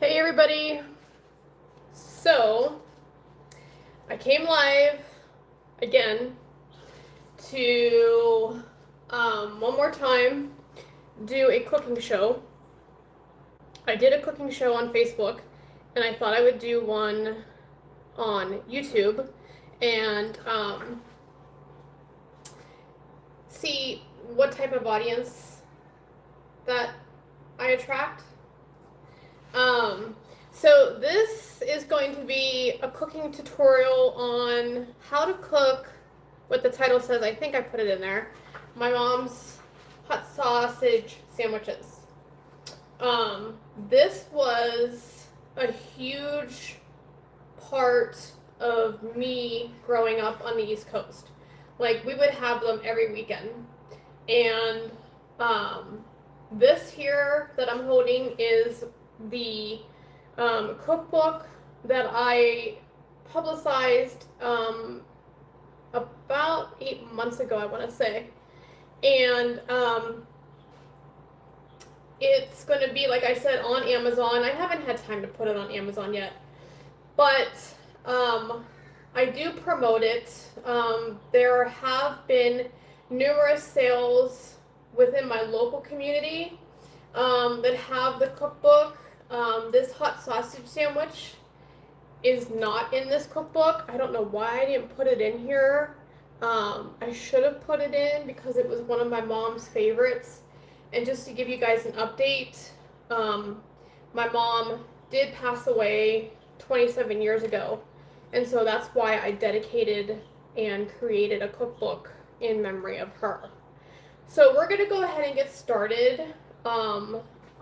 Hey everybody! So, I came live again to one more time do a cooking show. I did a cooking show on Facebook and I thought I would do one on YouTube and see what type of audience that I attract. So this is going to be a cooking tutorial on how to cook what the title says. I think I put it in there. My mom's hot sausage sandwiches. This was a huge part of me growing up on the East Coast. Like we would have them every weekend. And this here that I'm holding is the cookbook that I publicized about 8 months ago, I want to say. And it's going to be, like I said, on Amazon. I haven't had time to put it on Amazon yet. But I do promote it. There have been numerous sales within my local community that have the cookbook. This hot sausage sandwich is not in this cookbook. I don't know why I didn't put it in here. I should have put it in because it was one of my mom's favorites. And just to give you guys an update, my mom did pass away 27 years ago. And so that's why I dedicated and created a cookbook in memory of her. So we're going to go ahead and get started.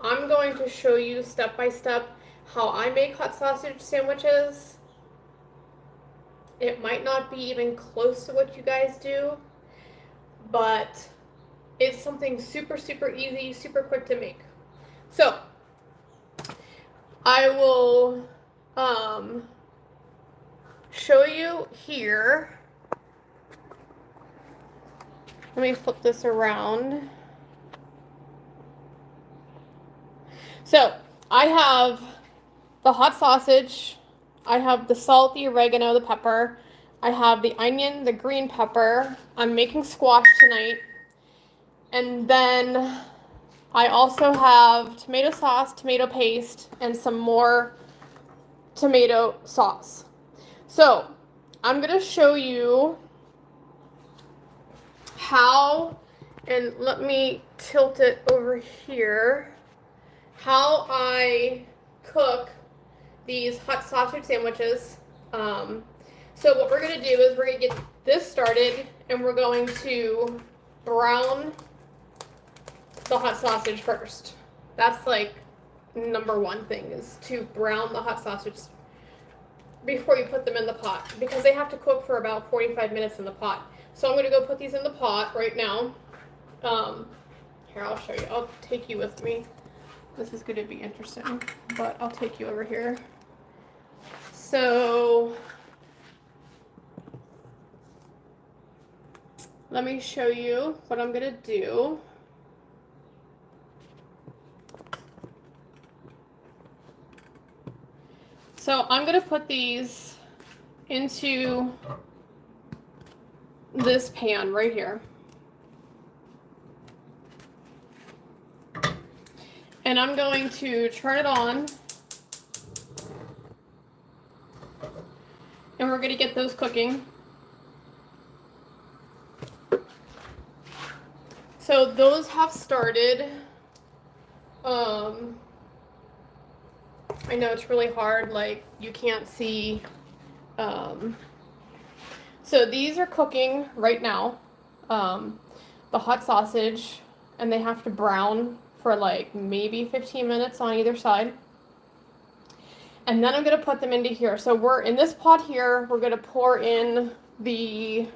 I'm going to show you step by step how I make hot sausage sandwiches. It might not be even close to what you guys do, but it's something super, super easy, super quick to make. So I will show you here. Let me flip this around. So I have the hot sausage, I have the salt, the oregano, the pepper, I have the onion, the green pepper. I'm making squash tonight. And then I also have tomato sauce, tomato paste, and some more tomato sauce. So I'm going to show you how, and let me tilt it over here, how I cook these hot sausage sandwiches. So what we're going to do is we're going to get this started and we're going to brown the hot sausage first. That's like number one thing, is to brown the hot sausage before you put them in the pot, because they have to cook for about 45 minutes in the pot. So I'm going to go put these in the pot right now. Here, I'll show you. I'll take you with me. This is going to be interesting, but I'll take you over here. So let me show you what I'm going to do. So I'm going to put these into this pan right here. And I'm going to turn it on. And we're going to get those cooking. So those have started. I know it's really hard, like you can't see. So these are cooking right now. The hot sausage, and they have to brown for like maybe 15 minutes on either side. And then I'm going to put them into here. So we're in this pot here, we're going to pour in the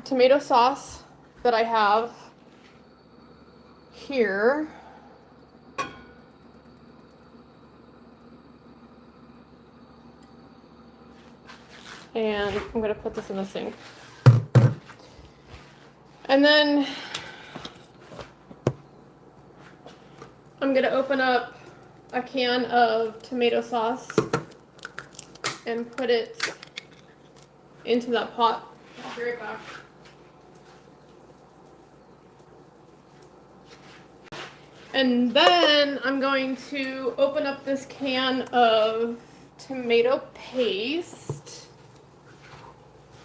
tomato sauce that I have here. And I'm going to put this in the sink. And then I'm going to open up a can of tomato sauce and put it into that pot. I'll be right back. And then I'm going to open up this can of tomato paste.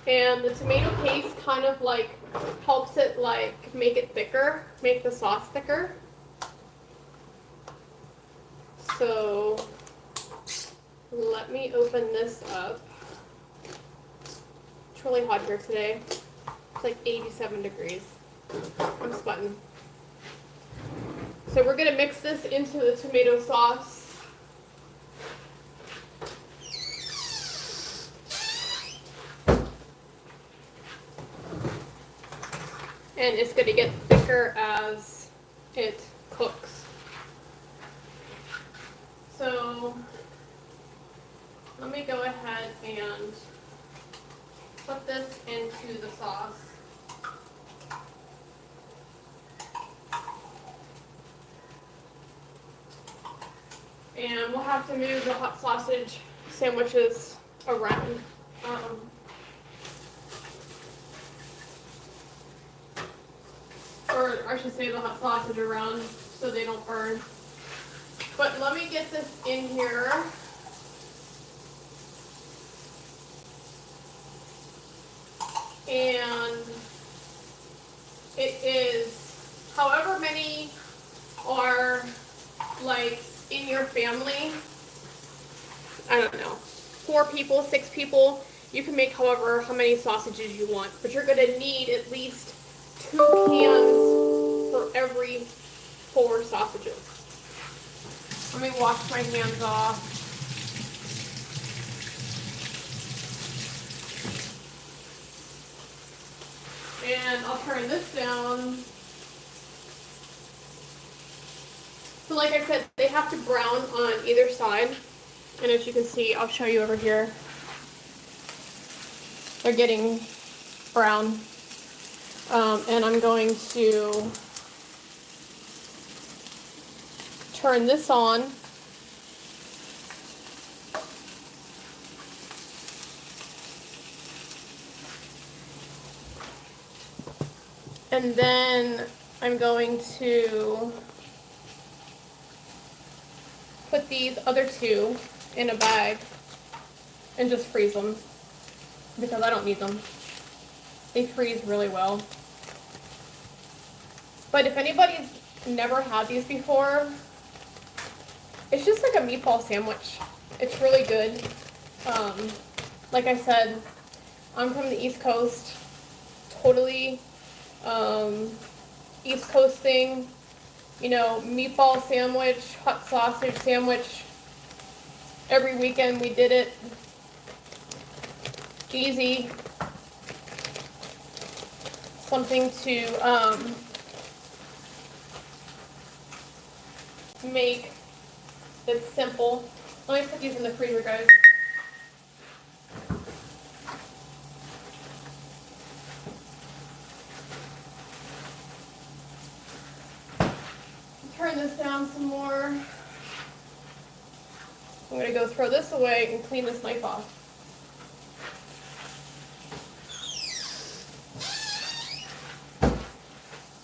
And the tomato paste kind of like helps it like make it thicker, make the sauce thicker. So let me open this up. It's really hot here today. It's like 87 degrees. I'm sweating. So we're going to mix this into the tomato sauce. And it's going to get thicker as it cooks. So let me go ahead and put this into the sauce. And we'll have to move the hot sausage sandwiches around. Or I should say the hot sausage around so they don't burn. But let me get this in here. And it is however many are like in your family. I don't know, 4 people, 6 people. You can make how many sausages you want, but you're gonna need at least 2 cans for every 4 sausages. Let me wash my hands off. And I'll turn this down. So like I said, they have to brown on either side. And as you can see, I'll show you over here. They're getting brown. And I'm going to turn this on. And then I'm going to put these other 2 in a bag and just freeze them because I don't need them. They freeze really well. But if anybody's never had these before, it's just like a meatball sandwich. It's really good. Like I said, I'm from the East Coast. Totally East Coast thing. You know, meatball sandwich, hot sausage sandwich. Every weekend we did it. Easy. Something to make that's simple. Let me put these in the freezer, guys. Turn this down some more. I'm going to go throw this away and clean this knife off.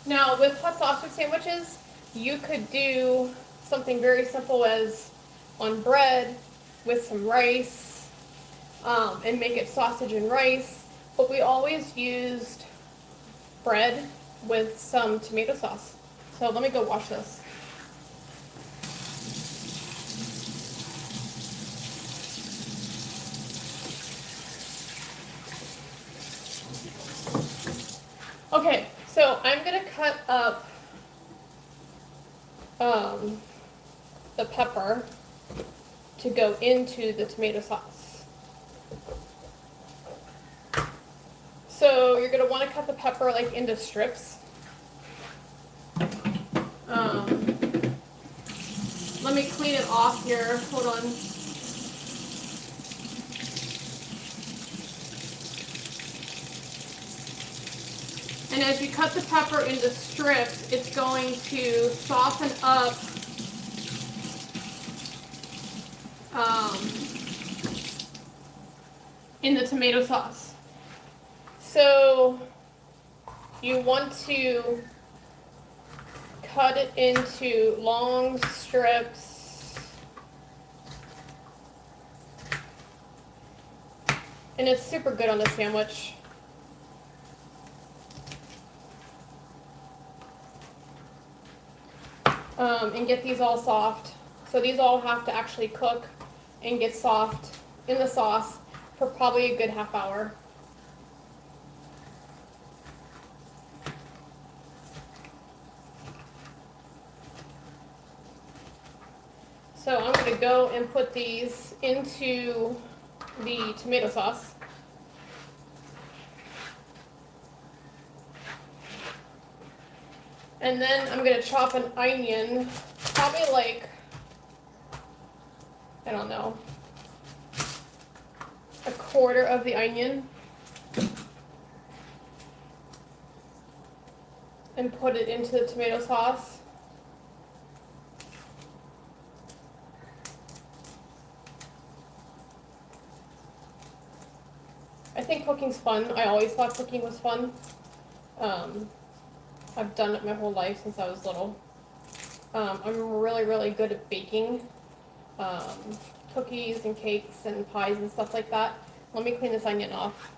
Now, with hot sausage sandwiches, you could do something very simple as on bread with some rice and make it sausage and rice. But we always used bread with some tomato sauce. So let me go wash this. Okay, so I'm gonna cut up the pepper to go into the tomato sauce. So you're gonna want to cut the pepper like into strips. Let me clean it off here. Hold on. And as you cut the pepper into strips, it's going to soften up in the tomato sauce. So you want to cut it into long strips, and it's super good on the sandwich. And get these all soft. So these all have to actually cook and get soft in the sauce for probably a good half hour. So I'm going to go and put these into the tomato sauce. And then I'm going to chop an onion, probably like, I don't know, a quarter of the onion. And put it into the tomato sauce. I think cooking's fun. I always thought cooking was fun. I've done it my whole life since I was little. I'm really, really good at baking cookies and cakes and pies and stuff like that. Let me clean this onion off.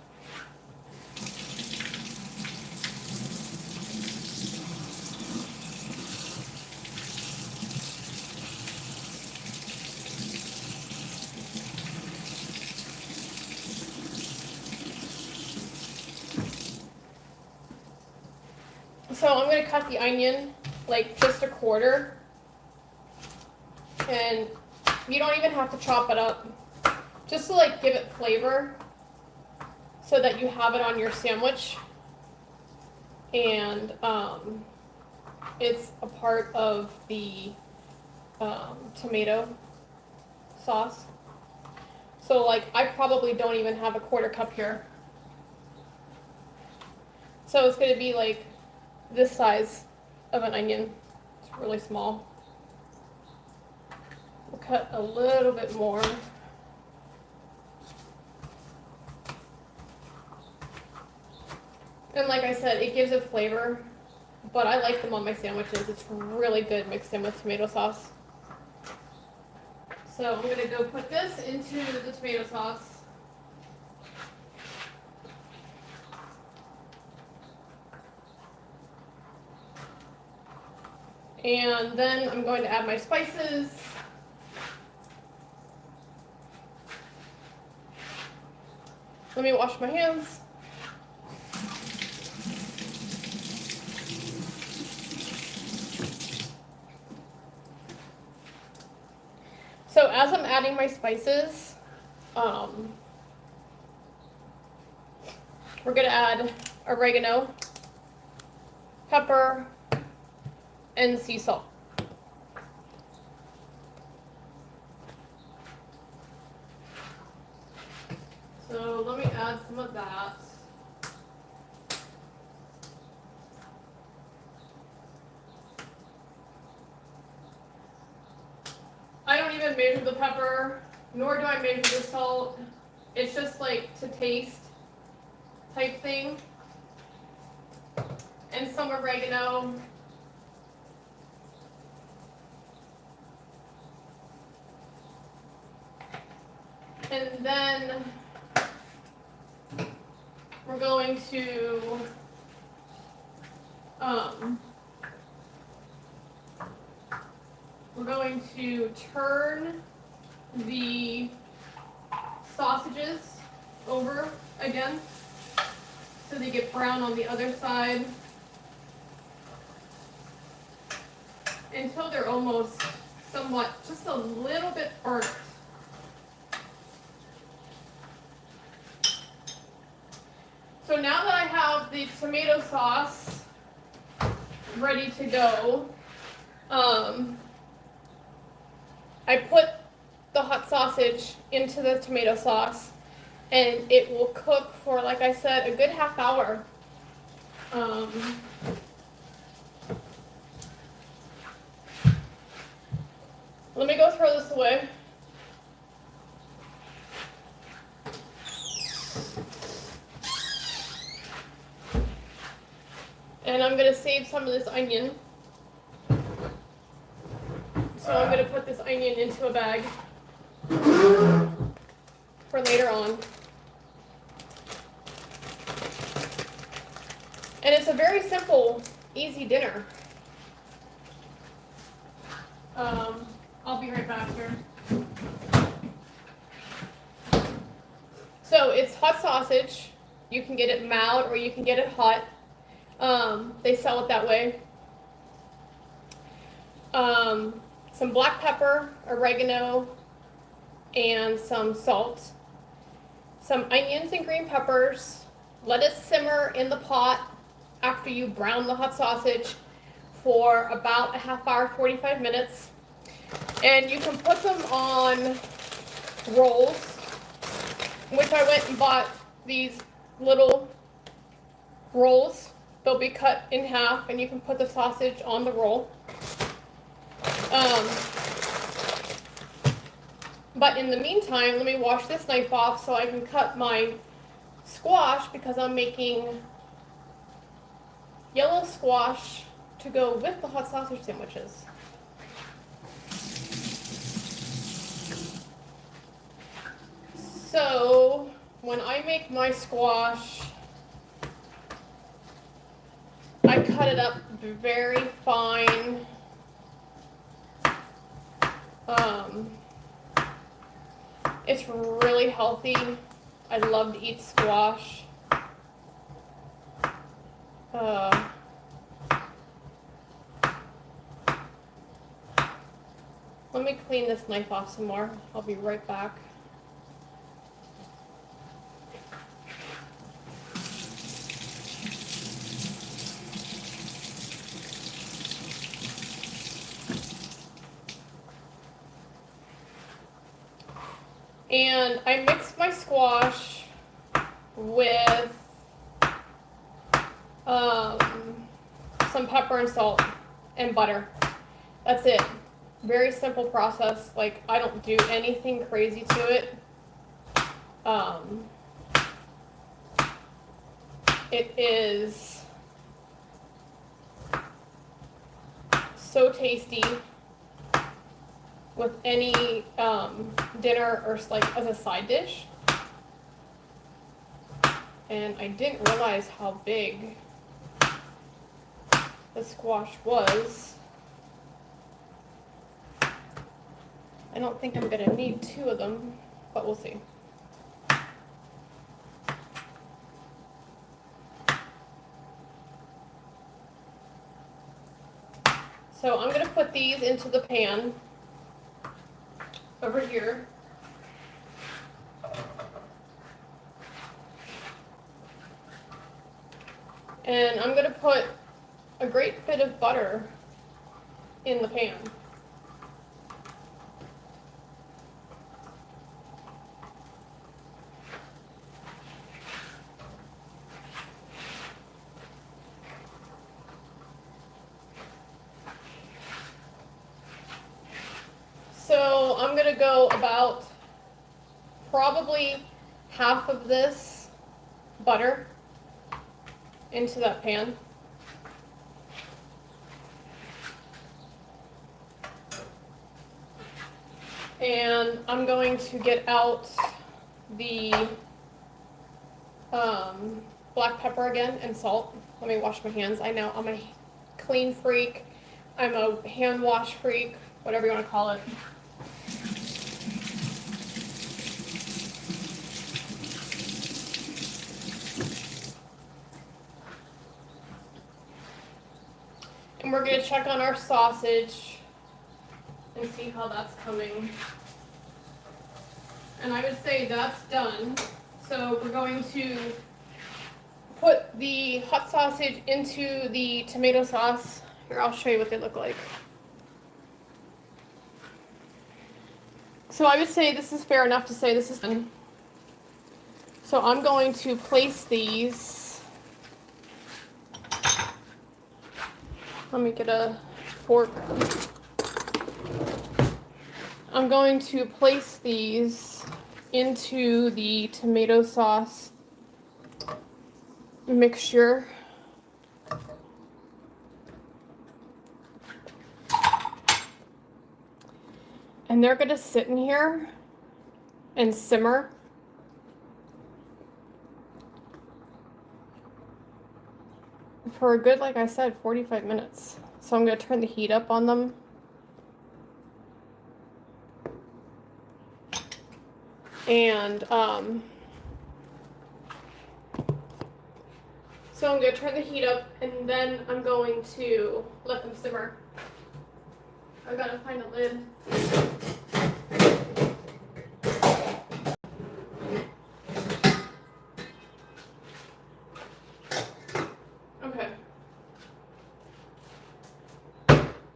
So I'm going to cut the onion like just a quarter, and you don't even have to chop it up, just to like give it flavor so that you have it on your sandwich, and it's a part of the tomato sauce. So like I probably don't even have a quarter cup here, so it's going to be like this size of an onion. It's really small. We'll cut a little bit more. And like I said, it gives it flavor, but I like them on my sandwiches. It's really good mixed in with tomato sauce. So I'm going to go put this into the tomato sauce. And then I'm going to add my spices. Let me wash my hands. So as I'm adding my spices, we're going to add oregano, pepper, and sea salt. So let me add some of that. I don't even measure the pepper, nor do I measure the salt. It's just like to taste type thing. And some oregano. And then we're going to turn the sausages over again so they get brown on the other side until they're almost somewhat, just a little bit burnt. So now that I have the tomato sauce ready to go, I put the hot sausage into the tomato sauce, and it will cook for, like I said, a good half hour. Let me go throw this away. I'm going to save some of this onion. So I'm going to put this onion into a bag for later on. And it's a very simple, easy dinner. I'll be right back here. So it's hot sausage. You can get it mild or you can get it hot. They sell it that way. Some black pepper, oregano, and some salt. Some onions and green peppers. Let it simmer in the pot after you brown the hot sausage for about a half hour, 45 minutes. And you can put them on rolls, which I went and bought these little rolls. They'll be cut in half and you can put the sausage on the roll. But in the meantime, let me wash this knife off so I can cut my squash, because I'm making yellow squash to go with the hot sausage sandwiches. So when I make my squash, I cut it up very fine. It's really healthy. I love to eat squash. Let me clean this knife off some more. I'll be right back. And I mixed my squash with some pepper and salt and butter. That's it. Very simple process. Like, I don't do anything crazy to it. It is so tasty with any dinner or like as a side dish. And I didn't realize how big the squash was. I don't think I'm gonna need 2 of them, but we'll see. So I'm gonna put these into the pan over here. And I'm gonna put a great bit of butter in the pan. So I'm gonna go about probably half of this butter into that pan. And I'm going to get out the black pepper again and salt. Let me wash my hands. I know I'm a clean freak. I'm a hand wash freak, whatever you want to call it. And we're going to check on our sausage and see how that's coming. And I would say that's done. So we're going to put the hot sausage into the tomato sauce. Here, I'll show you what they look like. So I would say this is fair enough to say this is done. So I'm going to place these. Let me get a fork. I'm going to place these into the tomato sauce mixture. And they're gonna sit in here and simmer for a good, like I said, 45 minutes. So I'm gonna turn the heat up on them. And so I'm gonna turn the heat up, and then I'm going to let them simmer. I gotta find a lid. Okay.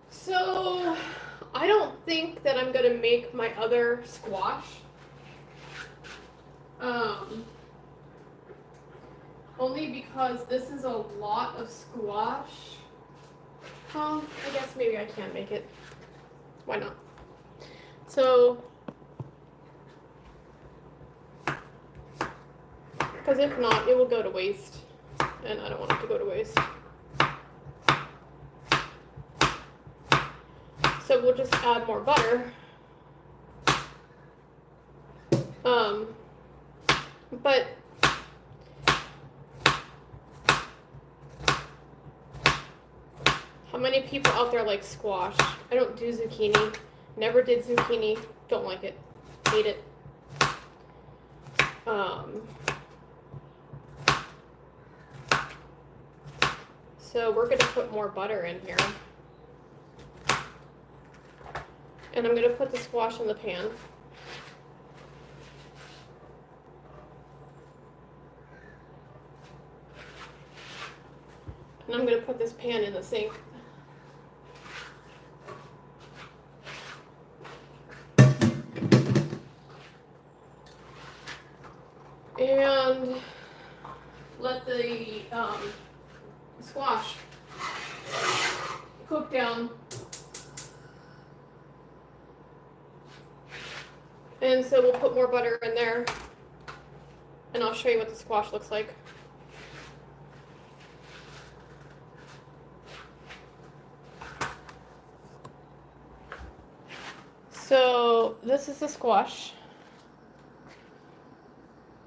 So I don't think that I'm gonna make my other squash. Only because this is a lot of squash. Well, I guess maybe I can make it. Why not? So, because if not, it will go to waste. And I don't want it to go to waste. So we'll just add more butter. But how many people out there like squash? I don't do zucchini. Never did zucchini. Don't like it. Hate it. So we're gonna put more butter in here. And I'm gonna put the squash in the pan. And I'm gonna put this pan in the sink. And let the squash cook down. And so we'll put more butter in there, and I'll show you what the squash looks like. So this is the squash,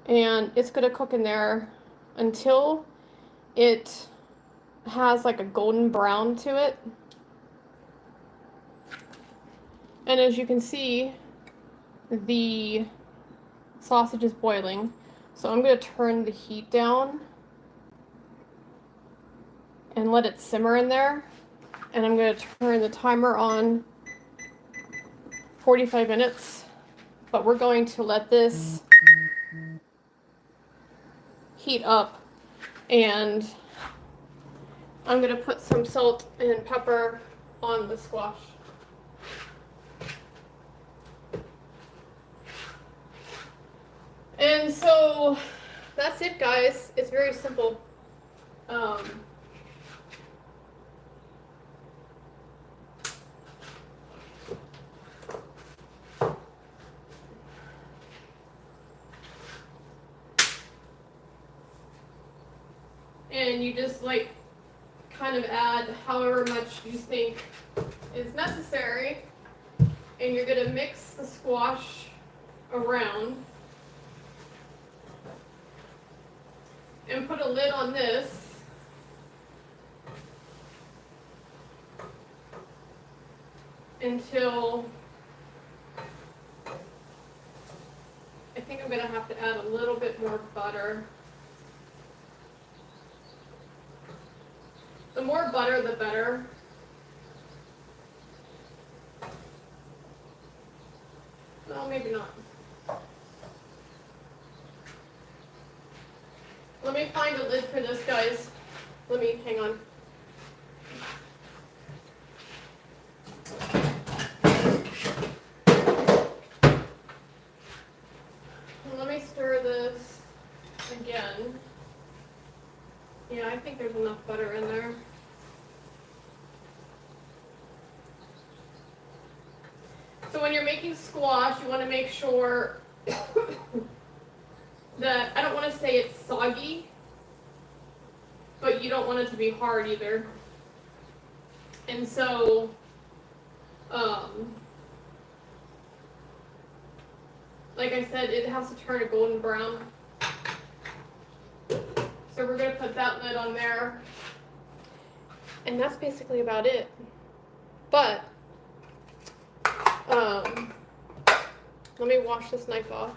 and it's gonna cook in there until it has like a golden brown to it. And as you can see, the sausage is boiling. So I'm gonna turn the heat down and let it simmer in there. And I'm gonna turn the timer on 45 minutes, but we're going to let this heat up, and I'm gonna put some salt and pepper on the squash. And so that's it, guys. It's very simple. And you just like kind of add however much you think is necessary, and you're gonna mix the squash around and put a lid on this until I think I'm gonna have to add a little bit more butter. The more butter, the better. No, maybe not. Let me find a lid for this, guys. Hang on. Let me stir this again. Yeah, I think there's enough butter in there. So when you're making squash, you want to make sure that, I don't want to say it's soggy, but you don't want it to be hard either. And so, like I said, it has to turn a golden brown. So we're gonna put that lid on there. And that's basically about it. But, let me wash this knife off.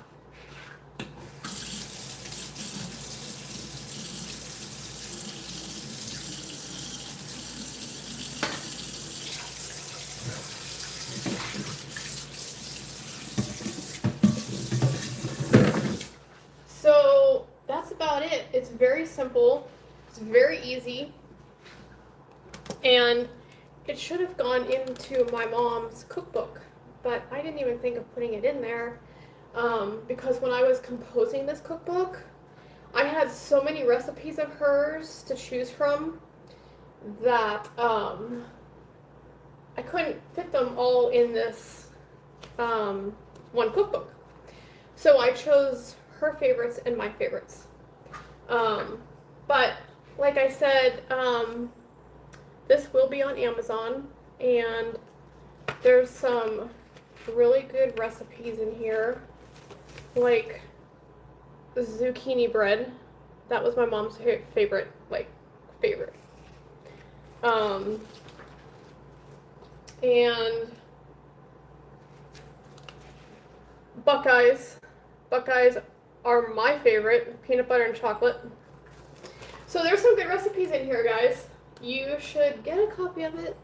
So that's about it. It's very simple. It's very easy. And it should have gone into my mom's cookbook, but I didn't even think of putting it in there because when I was composing this cookbook, I had so many recipes of hers to choose from that I couldn't fit them all in this one cookbook. So I chose her favorites and my favorites. But like I said, this will be on Amazon, and there's some really good recipes in here, like zucchini bread. That was my mom's favorite, favorite. And Buckeyes. Buckeyes are my favorite, peanut butter and chocolate. So there's some good recipes in here, guys. You should get a copy of it.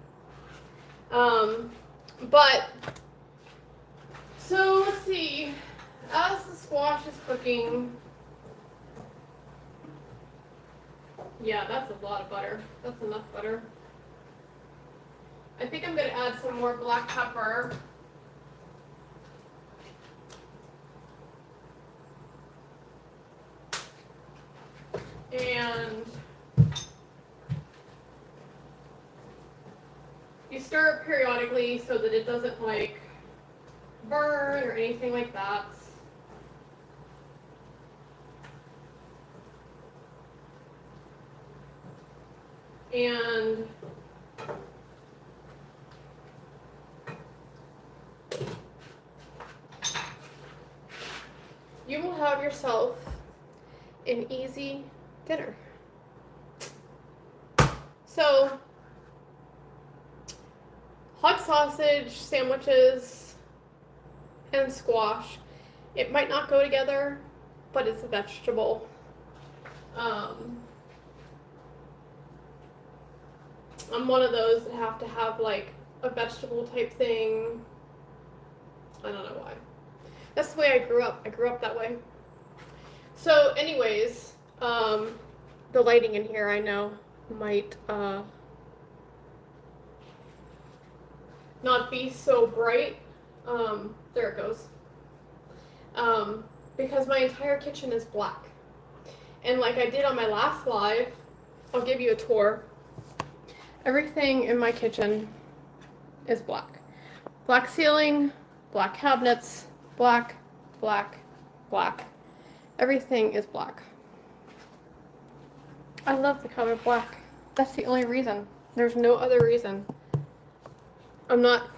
But, so let's see, as the squash is cooking, yeah, that's a lot of butter. That's enough butter. I think I'm going to add some more black pepper. And you stir it periodically so that it doesn't burn or anything like that. And you will have yourself an easy dinner. So, hot sausage, sandwiches, and squash. It might not go together, but it's a vegetable. I'm one of those that have to have a vegetable type thing. I don't know why. That's the way I grew up. I grew up that way. So anyways, the lighting in here I know might not be so bright. There it goes. Because my entire kitchen is black. And like I did on my last live, I'll give you a tour. Everything in my kitchen is black. Black ceiling, black cabinets, black, black, black. Everything is black. I love the color black. That's the only reason. There's no other reason. I'm not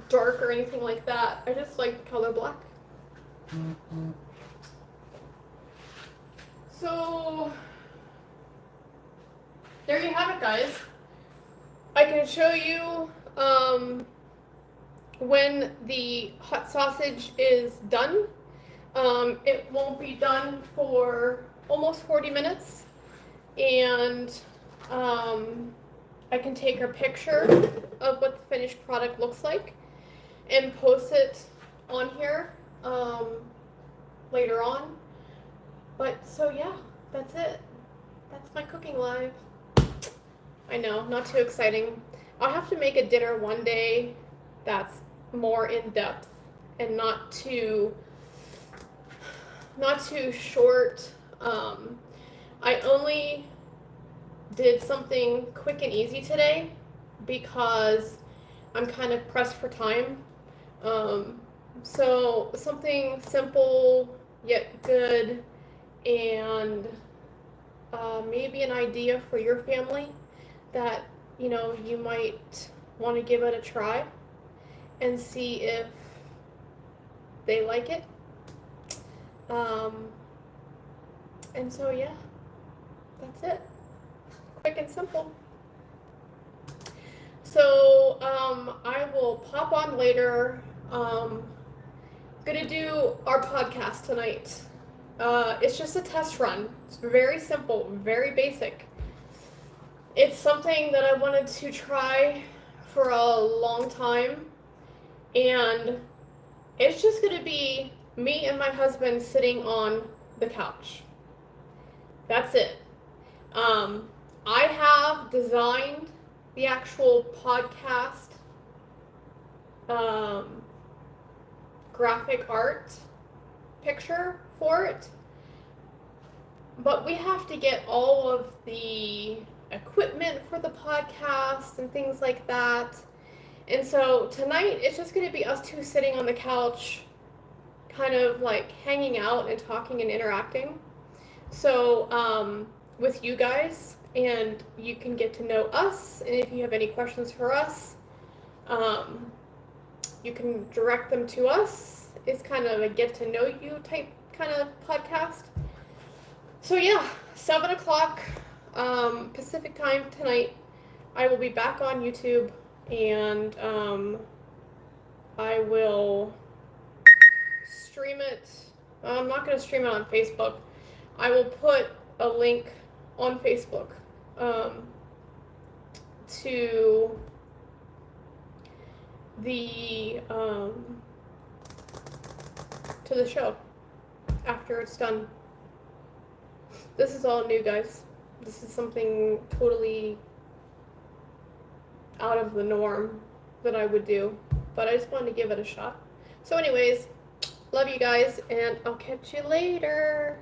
dark or anything like that. I just like the color black. So there you have it, guys. I can show you when the hot sausage is done. It won't be done for almost 40 minutes. And I can take a picture of what the finished product looks like and post it on here later on. But so yeah, that's it. That's my cooking live. I know, not too exciting. I'll have to make a dinner one day that's more in depth and not too short. I only did something quick and easy today because I'm kind of pressed for time. So something simple yet good, and maybe an idea for your family that you might want to give it a try and see if they like it. And so, yeah, that's it. Quick and simple. So, I will pop on later. Gonna do our podcast tonight. It's just a test run. It's very simple, very basic. It's something that I wanted to try for a long time, and it's just gonna be me and my husband sitting on the couch. That's it. I have designed the actual podcast graphic art picture for it, but we have to get all of the equipment for the podcast and things like that. And so tonight it's just going to be us two sitting on the couch, kind of like hanging out and talking and interacting. So with you guys, and you can get to know us, and if you have any questions for us, you can direct them to us. It's kind of a get to know you type kind of podcast. So yeah, 7 o'clock Pacific time tonight. I will be back on YouTube, and I will stream it. I'm not going to stream it on Facebook. I will put a link on Facebook to the show after it's done. This is all new, guys. This is something totally out of the norm that I would do, but I just wanted to give it a shot. So anyways, love you guys, and I'll catch you later.